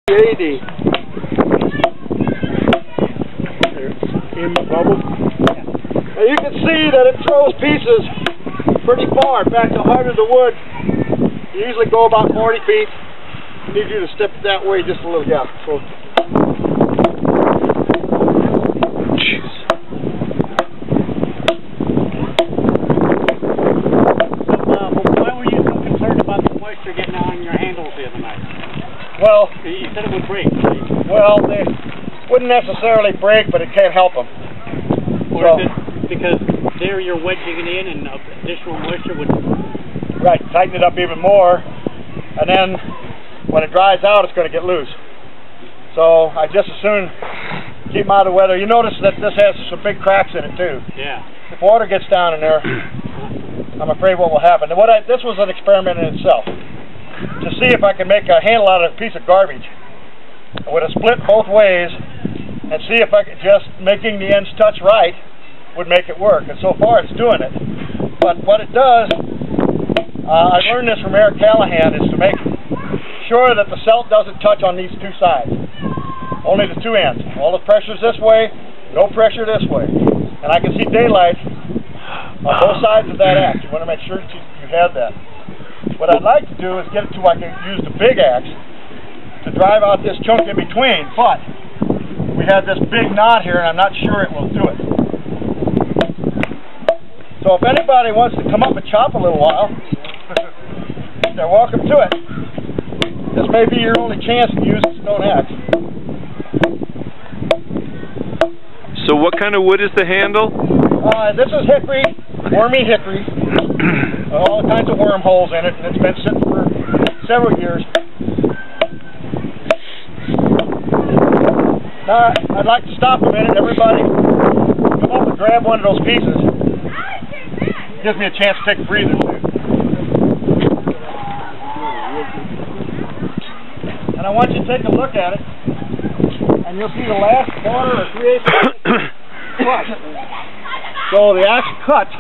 AD. In the bubble. Now you can see that it throws pieces pretty far. In fact, the harder the wood, you usually go about 40 feet. I need you to step that way just a little. Yeah. So. Why were you so concerned about the moisture getting on your handles the other night? Well, you said it would break. Right? Well, they wouldn't necessarily break, but it can't help them. Or is it because there you're wedging it in and additional moisture would... Right, tighten it up even more, and then when it dries out, it's going to get loose. So I just as soon keep them out of the weather. You notice that this has some big cracks in it too. Yeah. If water gets down in there, I'm afraid what will happen. This was an experiment in itself, to see if I could make a handle out of a piece of garbage. I would have split both ways and see if I could just making the ends touch right would make it work. And so far it's doing it. But what it does, I learned this from Eric Callahan, is to make sure that the celt doesn't touch on these two sides. Only the two ends. All the pressure's this way, no pressure this way. And I can see daylight on both sides of that axe. You want to make sure you have that. What I'd like to do is get it to where I can use the big axe to drive out this chunk in between, but we have this big knot here and I'm not sure it will do it. So if anybody wants to come up and chop a little while, they're welcome to it. This may be your only chance to use a stone axe. So what kind of wood is the handle? This is hickory, wormy hickory. All kinds of wormholes in it, and it's been sitting for several years. Now, I'd like to stop a minute. Everybody come up and grab one of those pieces. Gives me a chance to take a breather too. And I want you to take a look at it, and you'll see the last quarter or 3/8 cut. So the axe cuts,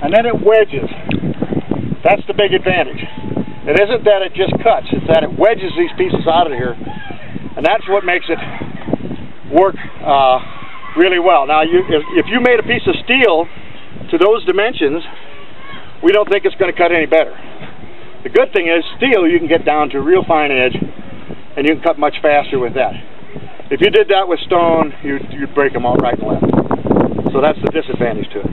and then it wedges. That's the big advantage. It isn't that it just cuts, it's that it wedges these pieces out of here, and that's what makes it work really well. Now, if you made a piece of steel to those dimensions, we don't think it's going to cut any better. The good thing is, steel you can get down to a real fine edge, and you can cut much faster with that. If you did that with stone, you'd break them all right and left. So that's the disadvantage to it.